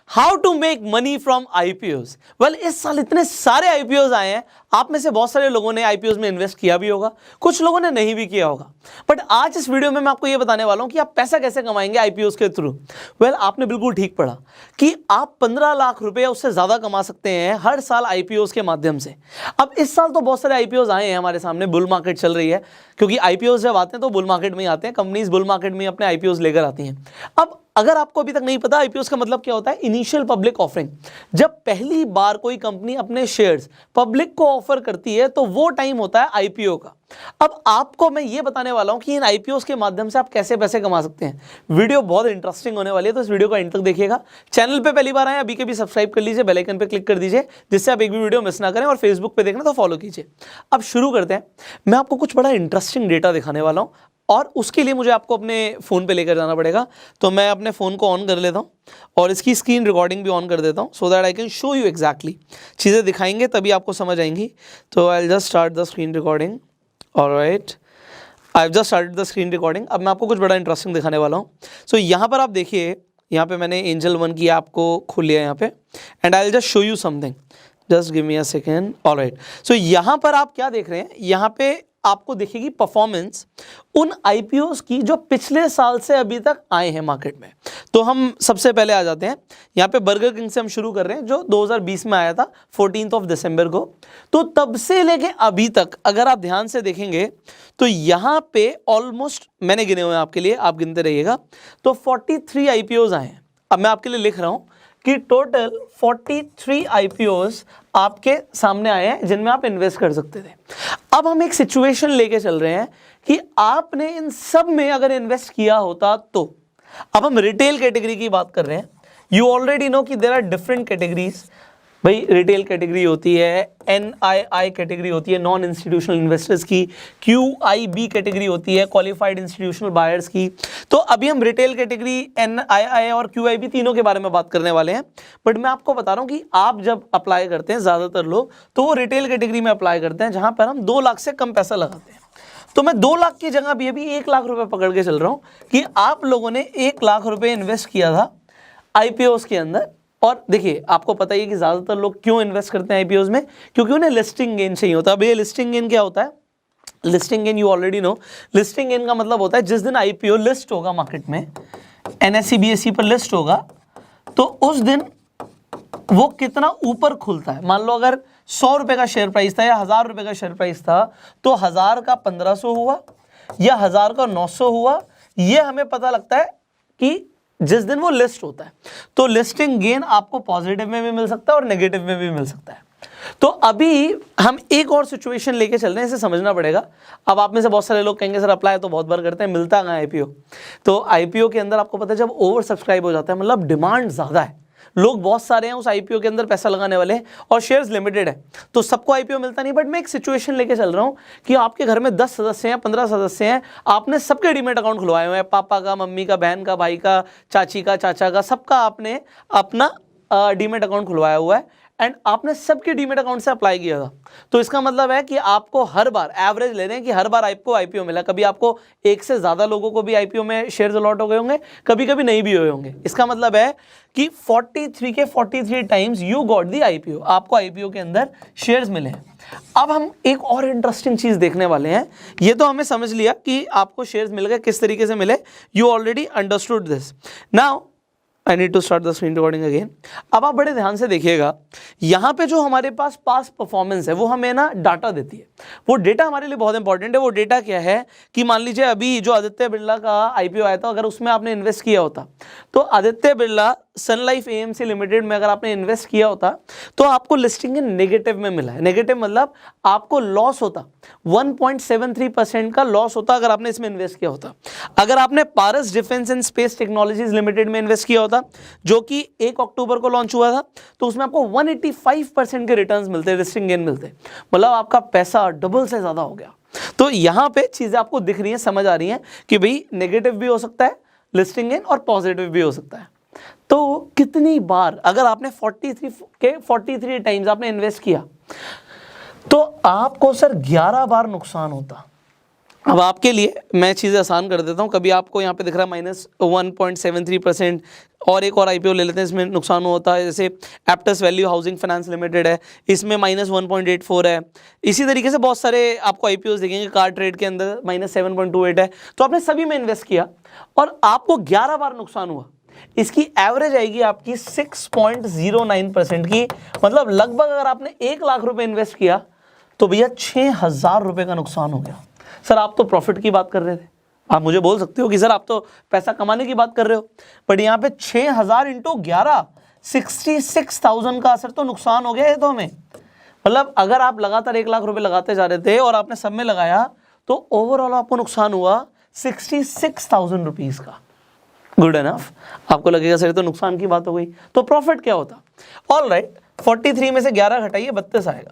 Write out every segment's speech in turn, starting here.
How to make money from IPOs. Well, इस साल इतने सारे आईपीओज आए हैं, आप में से बहुत सारे लोगों ने आईपीओज में इन्वेस्ट किया भी होगा, कुछ लोगों ने नहीं भी किया होगा। बट आज इस वीडियो में मैं आपको यह बताने वाला हूं कि आप पैसा कैसे कमाएंगे आईपीओज के थ्रू। वेल, आपने बिल्कुल ठीक पढ़ा कि आप 15 लाख रुपए उससे ज्यादा कमा सकते हैं हर साल आईपीओज के माध्यम से। अब इस साल तो बहुत सारे आईपीओज आए हैं हमारे सामने, बुल मार्केट चल रही है, क्योंकि आईपीओज जब आते हैं तो बुल मार्केट में ही आते हैं, कंपनीज बुल मार्केट में अपने आईपीओज लेकर आती हैं। अब अगर आपको अभी तक नहीं पता, आईपीओस का मतलब क्या होता है, इनिशियल पब्लिक ऑफरिंग। जब पहली बार कोई कंपनी अपने शेयर्स पब्लिक को ऑफर करती है तो वो टाइम होता है आईपीओ का। अब आपको मैं ये बताने वाला हूं कि इन आईपीओस के माध्यम से आप कैसे पैसे कमा सकते हैं। वीडियो बहुत इंटरेस्टिंग होने वाली है, तो इस वीडियो को एंड तक देखिएगा। चैनल पे पहली बार आए अभी के भी सब्सक्राइब कर लीजिए, बेल आइकन पे क्लिक कर दीजिए, जिससे आप एक भी वीडियो मिस ना करें, और फेसबुक पे देखना तो फॉलो कीजिए। अब शुरू करते हैं। मैं आपको कुछ बड़ा इंटरेस्टिंग डेटा दिखाने वाला हूं, और उसके लिए मुझे आपको अपने फ़ोन पे लेकर जाना पड़ेगा। तो मैं अपने फ़ोन को ऑन कर लेता हूँ और इसकी स्क्रीन रिकॉर्डिंग भी ऑन कर देता हूँ, so that I can show you exactly. चीज़ें दिखाएंगे तभी आपको समझ आएंगी। तो आई will just start the screen recording. Alright, I have just started the screen recording. अब मैं आपको कुछ बड़ा इंटरेस्टिंग दिखाने वाला हूँ। सो यहाँ पर आप देखिए, यहाँ पे मैंने एंजल वन की ऐप को खोल लिया यहाँ पे, and I will just show you something. Just give me a second. Alright, so यहाँ पर आप क्या देख रहे हैं, यहाँ पे आपको दिखेगी परफॉर्मेंस उन आईपीओस की जो पिछले साल से अभी तक आए हैं मार्केट में। तो हम सबसे पहले आ जाते हैं, यहाँ पे बर्गर किंग से हम शुरू कर रहे हैं, जो 2020 में आया था 14 दिसंबर को। तो तब से लेके अभी तक अगर आप ध्यान से देखेंगे तो यहाँ पे ऑलमोस्ट, मैंने गिने हुए हैं आपके लिए, आप गिनते रहिएगा, तो 43 आईपीओस आए हैं। अब मैं आपके लिए लिख रहा हूँ कि टोटल 43 आईपीओस आपके सामने आए हैं जिनमें आप इन्वेस्ट कर सकते थे। अब हम एक सिचुएशन लेके चल रहे हैं कि आपने इन सब में अगर इन्वेस्ट किया होता तो। अब हम रिटेल कैटेगरी की बात कर रहे हैं। यू ऑलरेडी नो कि देयर आर डिफरेंट कैटेगरीज। भाई, रिटेल कैटेगरी होती है, NII कैटेगरी होती है, नॉन इंस्टीट्यूशनल इन्वेस्टर्स की, QIB कैटेगरी होती है, क्वालिफाइड इंस्टीट्यूशनल बायर्स की। तो अभी हम रिटेल कैटेगरी, NII और QIB तीनों के बारे में बात करने वाले हैं। बट मैं आपको बता रहा हूँ कि आप जब अप्लाई करते हैं, ज़्यादातर लोग तो वो रिटेल कैटेगरी में अप्लाई करते हैं, जहाँ पर हम 2 लाख से कम पैसा लगाते हैं। तो मैं 2 लाख की जगह भी अभी 1 लाख रुपए पकड़ के चल रहा हूँ कि आप लोगों ने 1 लाख रुपए इन्वेस्ट किया था आईपीओस के अंदर। और देखिए, आपको पता ही है कि ज़्यादातर लोग क्यों इन्वेस्ट करते हैं आईपीओस में, क्योंकि उन्हें लिस्टिंग गेन चाहिए होता है। अब ये लिस्टिंग गेन क्या होता है? Listing gain you already know. Listing gain का मतलब होता है जिस दिन आईपीओ लिस्ट होगा मार्केट में, NSE BSE पर लिस्ट होगा, तो उस दिन वो कितना ऊपर खुलता है। मान लो अगर 100 रुपए का शेयर प्राइस था या 1000 रुपए का शेयर प्राइस था, तो 1000 का 1500 हुआ या 1000 का 900 हुआ, ये हमें पता लगता है कि जिस दिन वो लिस्ट होता है। तो लिस्टिंग गेन आपको पॉजिटिव में भी मिल सकता है और नेगेटिव में भी मिल सकता है। तो अभी हम एक और सिचुएशन लेके चल रहे हैं, इसे समझना पड़ेगा। अब आप में से बहुत सारे लोग कहेंगे सर अप्लाई तो बहुत बार करते हैं, मिलता कहाँ आईपीओ। तो आईपीओ के अंदर आपको पता है जब ओवर सब्सक्राइब हो जाता है, मतलब डिमांड ज़्यादा है, लोग बहुत सारे हैं उस आईपीओ के अंदर पैसा लगाने वाले हैं, और शेयर्स लिमिटेड है, तो सबको आईपीओ मिलता नहीं। बट मैं एक सिचुएशन लेके चल रहा हूं कि आपके घर में 10 सदस्य हैं, 15 सदस्य हैं, आपने सबके डीमैट अकाउंट खुलवाए हुए हैं, पापा का, मम्मी का, बहन का, भाई का, चाची का, चाचा का, सबका आपने अपना डीमैट अकाउंट खुलवाया हुआ है, एंड आपने सबके डीमैट अकाउंट से अप्लाई किया था। तो इसका मतलब है कि आपको हर बार एवरेज ले रहे हैं कि हर बार आपको आईपीओ मिला। कभी आपको एक से ज़्यादा लोगों को भी आईपीओ में शेयर्स अलॉट हो गए होंगे, कभी कभी नहीं भी हुए होंगे। इसका मतलब है कि 43 के 43 times you got the IPO, आपको आईपीओ के अंदर शेयर्स मिले हैं। अब हम एक और इंटरेस्टिंग चीज़ देखने वाले हैं। ये तो हमें समझ लिया कि आपको शेयर्स मिल गए, किस तरीके से मिले, you already understood this. Now I need to start the screen recording again. अब आप बड़े ध्यान से देखिएगा, यहाँ पे जो हमारे पास पास परफॉर्मेंस है वो हमें ना डाटा देती है। वो डेटा हमारे लिए बहुत इंपॉर्टेंट है। वो डेटा क्या है कि मान लीजिए अभी जो आदित्य बिरला का आईपीओ आया था, अगर उसमें आपने इन्वेस्ट किया होता, तो आदित्य बिरला सन लाइफ AMC लिमिटेड में अगर आपने इन्वेस्ट किया होता तो आपको लिस्टिंग नेगेटिव में मिला है। नेगेटिव मतलब आपको लॉस होता, 1.73% का लॉस होता अगर आपने इसमें इन्वेस्ट किया होता। अगर आपने Paras defence and space technologies limited में इन्वेस्ट किया होता, जो कि 1 अक्टूबर को लॉन्च हुआ था, तो उसमें आपको 185% के रिटर्न्स मिलते, लिस्टिंग गेन मिलते, मतलब आपका पैसा डबल से ज़्यादा हो गया। तो यहाँ पे चीज़ें आपको दिख रही हैं, समझ आ रही हैं कि भाई नेगेटिव भी हो सकता है लिस्टिंग गेन और पॉजिटिव भी हो सकता है। तो कितनी बार अगर आपने 43 टाइम्स आपने इन्वेस्ट किया, तो आपको सर 11 बार नुकसान होता। अब आपके लिए मैं चीज़ें आसान कर देता हूँ। कभी आपको यहाँ पे दिख रहा है -1.73% और एक और आईपीओ ले लेते हैं, इसमें नुकसान होता है, जैसे Aptus value housing finance limited है, इसमें -1.84 है। इसी तरीके से बहुत सारे आपको आईपीओ दिखेंगे, कार ट्रेड के अंदर -7.28 है। तो आपने सभी में इन्वेस्ट किया और आपको 11 बार नुकसान हुआ। इसकी एवरेज आएगी आपकी 6.09% की, मतलब लगभग अगर आपने 1 लाख रुपए इन्वेस्ट किया तो भैया 6,000 रुपए का नुकसान हो गया। सर आप तो प्रॉफिट की बात कर रहे थे, आप मुझे बोल सकते हो कि सर आप तो पैसा कमाने की बात कर रहे हो, बट यहाँ पे 6,000 × 11 66,000 का असर तो नुकसान हो गया है। तो हमें मतलब अगर आप लगातार 1 लाख रुपए लगाते जा रहे थे और आपने सब में लगाया तो ओवरऑल आपको नुकसान हुआ 66,000 रुपीज का। Good enough. आपको लगेगा सर तो नुकसान की बात हो गई, तो प्रॉफिट क्या होता? ऑल राइट, 43 में से 11 घटाइए 32 आएगा,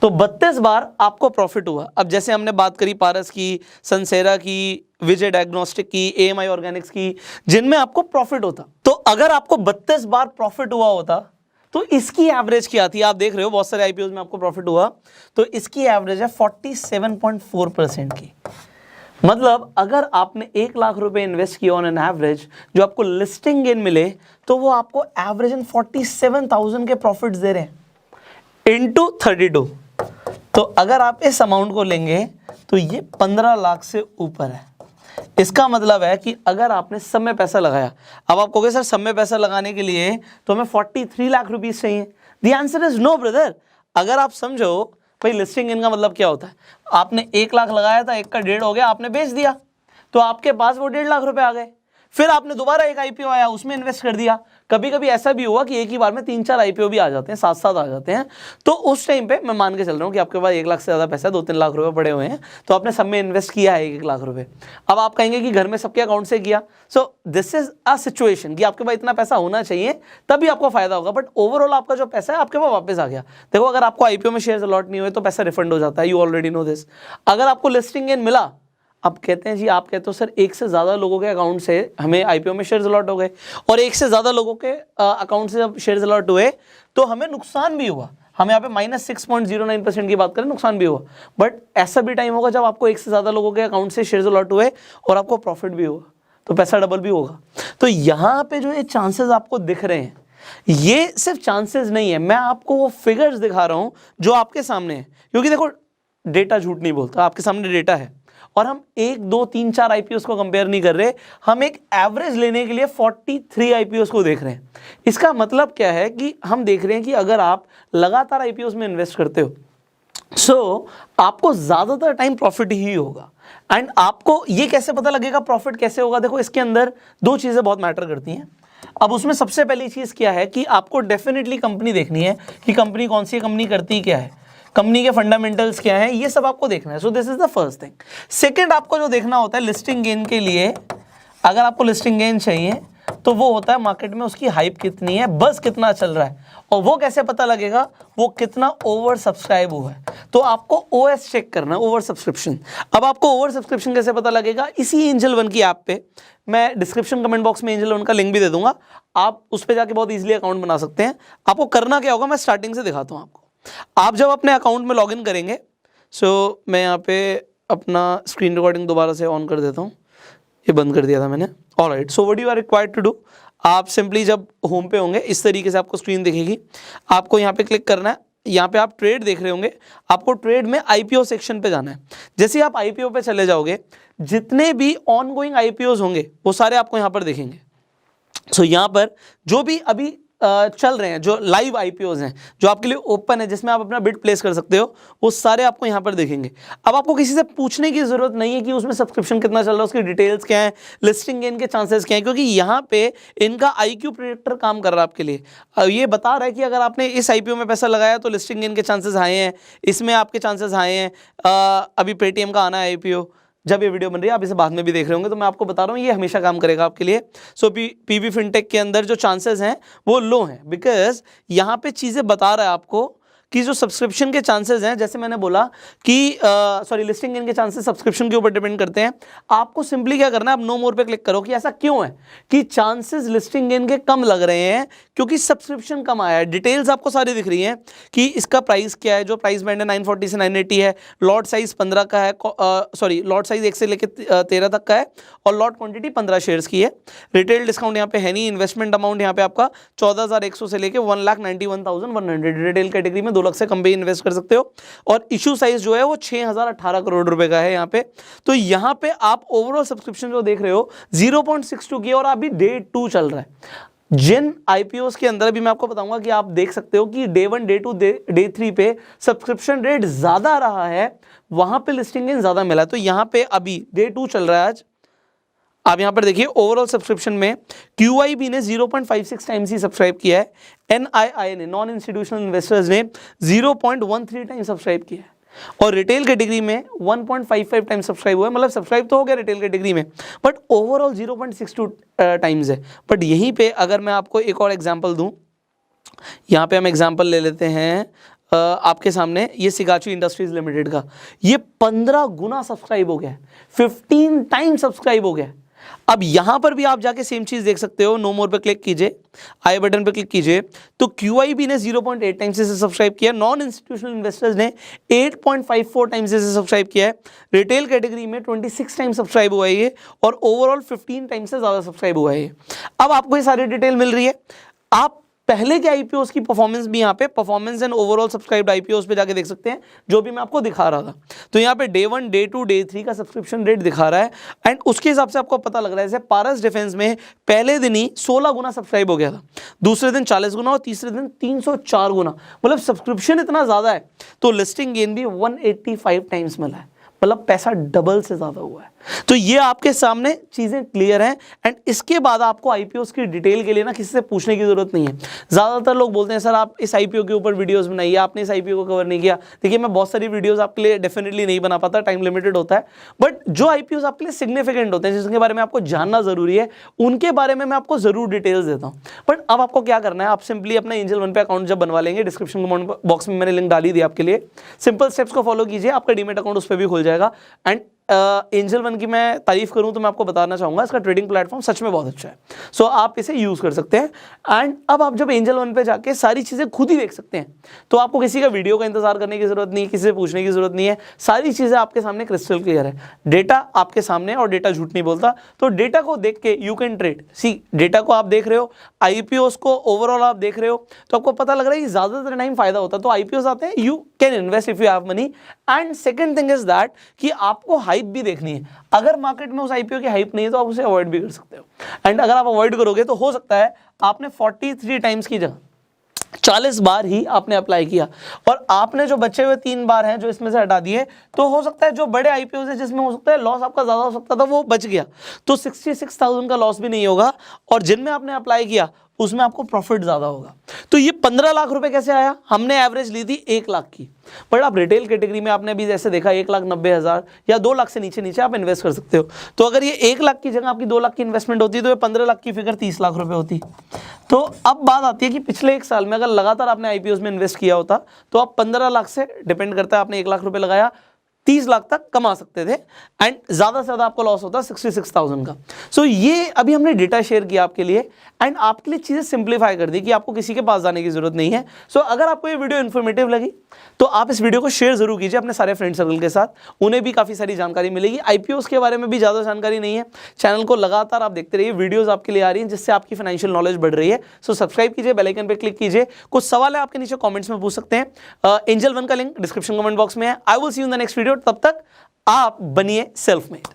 तो 32 बार आपको प्रॉफिट हुआ। अब जैसे हमने बात करी पारस की, सनसेरा की, विजय डायग्नोस्टिक की, एएमआई ऑर्गेनिक्स की, जिनमें आपको प्रॉफिट होता, तो अगर आपको 32 बार प्रॉफिट हुआ होता तो इसकी एवरेज क्या थी? आप देख रहे हो बहुत सारे आईपीओ में आपको प्रॉफिट हुआ, तो इसकी एवरेज है 47.4% की। मतलब अगर आपने 1 लाख रुपए इन्वेस्ट किया ऑन एन एवरेज, जो आपको लिस्टिंग गेन मिले तो वो आपको एवरेज 47,000 के प्रॉफिट्स दे रहे हैं इनटू 32। तो अगर आप इस अमाउंट को लेंगे तो ये 15 लाख से ऊपर है। इसका मतलब है कि अगर आपने सब में पैसा लगाया, अब आप कहोगे सर सब में पैसा लगाने के लिए तो हमें 43 लाख रुपीस चाहिए। The answer is no brother. अगर आप समझो भाई लिस्टिंग गेन का मतलब क्या होता है, आपने 1 लाख लगाया था, 1 का 1.5 हो गया, आपने बेच दिया तो आपके पास वो 1.5 लाख रुपए आ गए। फिर आपने दोबारा एक आईपीओ आया, उसमें इन्वेस्ट कर दिया। कभी कभी ऐसा भी हुआ कि एक ही बार में 3-4 आईपीओ भी आ जाते हैं, 7-7 आ जाते हैं, तो उस टाइम पे मैं मान के चल रहा हूँ कि आपके पास 1 लाख से ज़्यादा पैसा, 2-3 लाख रुपए पड़े हुए हैं, तो आपने सब में इन्वेस्ट किया है 1 लाख रुपए। अब आप कहेंगे कि घर में सबके अकाउंट से किया, so this is a situation कि आपके पास इतना पैसा होना चाहिए तभी आपको फायदा होगा, बट ओवरऑल आपका जो पैसा है आपके पास वापस आ गया। देखो अगर आपको आईपीओ में शेयर अलॉट नहीं हुए तो पैसा रिफंड हो जाता है, यू ऑलरेडी नो दिस। अगर आपको लिस्टिंग गेन मिला, अब कहते हैं जी, आप कहते हो सर 1 से ज़्यादा लोगों के अकाउंट से हमें आईपीओ में शेयर्स अलॉट हो गए और 1 से ज़्यादा लोगों के अकाउंट से जब शेयर्स अलॉट हुए तो हमें नुकसान भी हुआ। हम यहाँ पे -6.09% की बात करें, नुकसान भी हुआ, बट ऐसा भी टाइम होगा जब आपको 1 से ज़्यादा लोगों के अकाउंट से शेयर्स अलॉट हुए और आपको प्रॉफिट भी हुआ, तो पैसा डबल भी होगा। तो यहाँ पे जो ये चांसेस आपको दिख रहे हैं, ये सिर्फ चांसेस नहीं है, मैं आपको वो फिगर्स दिखा रहा हूँ जो आपके सामने है, क्योंकि देखो डेटा झूठ नहीं बोलता, आपके सामने डेटा है और हम 1, 2, 3, 4 आईपीओस को कंपेयर नहीं कर रहे, हम एक एवरेज लेने के लिए 43 आईपीओस को देख रहे हैं। इसका मतलब क्या है कि हम देख रहे हैं कि अगर आप लगातार आईपीओस में इन्वेस्ट करते हो सो आपको ज्यादातर टाइम प्रॉफिट ही होगा। एंड आपको ये कैसे पता लगेगा प्रॉफिट कैसे होगा? देखो इसके अंदर 2 चीजें बहुत मैटर करती हैं। अब उसमें सबसे पहली चीज क्या है कि आपको डेफिनेटली कंपनी देखनी है कि कंपनी कौन सी है, कंपनी करती क्या है, कंपनी के फंडामेंटल्स क्या हैं, ये सब आपको देखना है। So this is the first thing. Second, आपको जो देखना होता है लिस्टिंग गेन के लिए, अगर आपको लिस्टिंग गेन चाहिए तो वो होता है मार्केट में उसकी हाइप कितनी है, बस कितना चल रहा है, और वो कैसे पता लगेगा, वो कितना ओवर सब्सक्राइब हुआ है। तो आपको ओएस चेक करना है, ओवर सब्सक्रिप्शन। अब आपको ओवर सब्सक्रिप्शन कैसे पता लगेगा? इसी एंजल वन की ऐप पे मैं डिस्क्रिप्शन कमेंट बॉक्स में एंजल वन का लिंक भी दे दूंगा, आप उस पर जाके बहुत ईजिली अकाउंट बना सकते हैं। आपको करना क्या होगा, मैं स्टार्टिंग से दिखाता हूँ आपको। आप जब अपने अकाउंट में लॉगिन करेंगे, सो मैं यहाँ पे अपना स्क्रीन रिकॉर्डिंग दोबारा से ऑन कर देता हूँ, ये बंद कर दिया था मैंने। Alright, so what you are required to do, आप सिंपली जब होम पे होंगे इस तरीके से आपको स्क्रीन दिखेगी, आपको यहाँ पे क्लिक करना है। यहाँ पे आप ट्रेड देख रहे होंगे, आपको ट्रेड में आईपीओ सेक्शन पे जाना है। जैसे ही आप आईपीओ पे चले जाओगे, जितने भी ऑनगोइंग आईपीओज होंगे वो सारे आपको यहाँ पर दिखेंगे। सो यहाँ पर जो भी अभी चल रहे हैं, जो लाइव आईपीओज हैं, जो आपके लिए ओपन है, जिसमें आप अपना बिड प्लेस कर सकते हो, वो सारे आपको यहाँ पर दिखेंगे। अब आपको किसी से पूछने की जरूरत नहीं है कि उसमें सब्सक्रिप्शन कितना चल रहा है, उसकी डिटेल्स क्या है, लिस्टिंग गेन के चांसेस क्या है, क्योंकि यहाँ पे इनका आईक्यू प्रेडिक्टर काम कर रहा है आपके लिए। ये बता रहा है कि अगर आपने इस आईपीओ में पैसा लगाया तो लिस्टिंग गेन के चांसेस हाई हैं, इसमें आपके चांसेस हाई हैं। अभी पेटीएम का आना है आईपीओ, जब ये वीडियो बन रही है आप इसे बाद में भी देख रहे होंगे, तो मैं आपको बता रहा हूँ ये हमेशा काम करेगा आपके लिए। सो पीबी फिनटेक के अंदर जो चांसेस हैं वो लो हैं, बिकॉज यहाँ पे चीज़ें बता रहा है आपको कि जो सब्सक्रिप्शन के चांसेस हैं, जैसे मैंने बोला कि लिस्टिंग गेन के चांसेस सब्सक्रिप्शन के ऊपर डिपेंड करते हैं। आपको सिंपली क्या करना है, आप नो मोर पे क्लिक करो कि ऐसा क्यों है कि चांसेस लिस्टिंग गेन के कम लग रहे हैं, क्योंकि सब्सक्रिप्शन कम आया है। डिटेल्स आपको सारी दिख रही हैं कि इसका प्राइस क्या है, जो प्राइस बैंड है 940 से 980 है, लॉट साइज 15 का है, सॉरी लॉट साइज 1 से लेकर 13 तक का है, और लॉट क्वांटिटी 15 शेयर्स की है। रिटेल डिस्काउंट यहाँ पे है नहीं। इन्वेस्टमेंट अमाउंट यहाँ पे आपका 14,100 से लेकर 1,91,100, रिटेल कैटेगरी में 2 लाख से कम पे इन्वेस्ट कर सकते हो। और इशू साइज जो है वो 6,018 करोड़ रुपए का है यहाँ पे। तो यहाँ पे आप ओवरऑल सब्सक्रिप्शन जो देख रहे हो 0.62 की, और अभी डे 2 चल रहा है। जिन आईपीओस के अंदर भी मैं आपको बताऊंगा कि आप देख सकते हो कि डे 1, डे 2, डे 3 पे सब्सक्रिप्शन रेट ज्यादा रहा है, वहां पे लिस्टिंग गेन ज्यादा मिला है। तो यहां पे अभी डे 2 चल रहा है आज। आप यहां पर देखिए ओवरऑल सब्सक्रिप्शन में QIB ने 0.56 टाइम्स ही सब्सक्राइब किया है, NII ने, नॉन इंस्टीट्यूशनल इन्वेस्टर्स ने 0.13 टाइम सब्सक्राइब किया है, और रिटेल कैटेगरी में 1.55 टाइम सब्सक्राइब हुआ है। मतलब सब्सक्राइब तो हो गया रिटेल कैटेगरी में, बट ओवरऑल 0.62 टाइम्स है। बट यहीं पे अगर मैं आपको एक और एग्जांपल दूं, यहाँ पे हम एग्जांपल ले लेते हैं आपके सामने, ये सिगाची इंडस्ट्रीज लिमिटेड का, ये 15 गुना सब्सक्राइब हो गया है, 15 टाइम सब्सक्राइब हो गया है। अब यहां पर भी आप जाके सेम चीज देख सकते हो। नो मोर पे क्लिक कीजिए, आई बटन पे क्लिक कीजिए, तो QIB ने 0.8 टाइम्स से सब्सक्राइब किया, नॉन इंस्टीट्यूशनल इन्वेस्टर्स ने 8.54 टाइम्स से सब्सक्राइब किया है, रिटेल कैटेगरी में 26 टाइम सब्सक्राइब हुआ है ये, और ओवरऑल 15 टाइम से ज्यादा सब्सक्राइब हुआ है ये। अब आपको ये सारी डिटेल मिल रही है। आप पहले के आईपीओस की परफॉर्मेंस भी यहाँ पे performance and overall subscribed IPOs पे जाके देख सकते हैं, जो भी मैं आपको दिखा रहा था। तो यहाँ पे डे 1, डे 2, डे 3 का सब्सक्रिप्शन रेट दिखा रहा है, एंड उसके हिसाब से आपको पता लग रहा है। जैसे पारस डिफेंस में पहले दिन ही 16 गुना सब्सक्राइब हो गया था, दूसरे दिन 40 गुना, और तीसरे दिन 304 गुना। मतलब सब्सक्रिप्शन इतना ज्यादा है, तो लिस्टिंग गेन भी 185 टाइम्स मिला है, मतलब पैसा डबल से ज्यादा हुआ है। तो ये आपके सामने चीजें क्लियर हैं। एंड इसके बाद आपको आईपीओस की डिटेल के लिए ना किसी से पूछने की जरूरत नहीं है। ज्यादातर लोग बोलते हैं सर आप इस आईपीओ के ऊपर वीडियोस बनाइए, आपने इस आईपीओ को कवर नहीं किया। देखिए मैं बहुत सारी वीडियोस आपके लिए डेफिनेटली नहीं बना पाता, टाइम लिमिटेड होता है, बट जो आईपीओस आपके लिए सिग्निफिकेंट होते हैं, जिसके बारे में आपको जानना जरूरी है, उनके बारे में मैं आपको जरूर डिटेल्स देता हूँ। बट अब आपको क्या करना है, आप सिंपली अपना एंजल वन पे अकाउंट जब बनवा लेंगे, डिस्क्रिप्शन बॉक्स में मैंने लिंक डाली दी आपके लिए, सिंपल स्टेप्स को फॉलो कीजिए, आपका डीमेट अकाउंट उस पर भी खुल जाएगा। एंड एंजल वन की मैं तारीफ करूं तो मैं आपको बताना चाहूंगा इसका ट्रेडिंग प्लेटफॉर्म सच में बहुत अच्छा है। सो आप इसे यूज कर सकते हैं। एंड अब आप जब एंजल वन पे जाके सारी चीजें खुद ही देख सकते हैं, तो आपको किसी का वीडियो का इंतजार करने की जरूरत नहीं है, किसी से पूछने की जरूरत नहीं है, सारी चीजें आपके सामने क्रिस्टल क्लियर है। डेटा आपके सामने, और डेटा झूठ नहीं बोलता। तो डेटा को देख के you can trade. See data को आप देख रहे हो, आईपीओस को ओवरऑल आप देख रहे हो, तो आपको पता लग रहा है कि ज्यादातर टाइम फायदा होता है। तो आईपीओस आते हैं, you can invest if you have money. And second thing is that कि आपको हाइप भी देखनी है। अगर मार्केट में उस आईपीओ की हाइप नहीं है तो आप उसे अवॉइड भी कर सकते हो। एंड अगर आप अवॉइड करोगे तो हो सकता है आपने 43 टाइम्स की जगह 40 बार ही आपने अप्लाई किया, और आपने जो बचे हुए 3 बार हैं जो इसमें से हटा दिए, तो हो सकता है जो बड़े आईपीओ है जिसमें हो सकता है लॉस आपका ज्यादा हो सकता था, वो बच गया, तो 66,000 का लॉस भी नहीं होगा। और जिनमें आपने अप्लाई किया उसमें आपको प्रॉफिट ज्यादा होगा। तो ये 15 लाख रुपए कैसे आया? हमने एवरेज ली थी 1 लाख की, बट आप रिटेल कैटेगरी में आपने अभी जैसे देखा 1,90,000 या 2 लाख से नीचे आप इन्वेस्ट कर सकते हो। तो अगर ये 1 लाख की जगह आपकी 2 लाख की इन्वेस्टमेंट होती तो ये 15 लाख की फिगर 30 लाख रुपए होती। तो अब बात आती है कि पिछले 1 साल में अगर लगातार आपने आईपीओ में इन्वेस्ट किया होता तो आप 15 लाख से, डिपेंड करता है आपने 1 लाख रुपए लगाया, 30 लाख तक कमा सकते थे। एंड ज्यादा से ज्यादा आपको लॉस होता 66,000 का। सो ये अभी हमने डेटा शेयर किया आपके लिए, एंड आपके लिए चीजें सिंप्लीफाई कर दी कि आपको किसी के पास जाने की जरूरत नहीं है। सो अगर आपको ये वीडियो इन्फॉर्मेटिव लगी तो आप इस वीडियो को शेयर जरूर कीजिए अपने सारे फ्रेंड सर्कल के साथ, उन्हें भी काफी सारी जानकारी मिलेगी। आईपीओस के बारे में भी ज्यादा जानकारी नहीं है, चैनल को लगातार आप देखते रहिए, वीडियोस आपके लिए आ रही हैं जिससे आपकी फाइनेंशियल नॉलेज बढ़ रही है। सो सब्सक्राइब कीजिए, बेल आइकन पे क्लिक कीजिए। कुछ सवाल है आपके नीचे कमेंट्स में पूछ सकते हैं। एंजल वन का लिंक डिस्क्रिप्शन कमेंट बॉक्स में है। I will see you in the next video. तब तक आप बनिए सेल्फ मेड।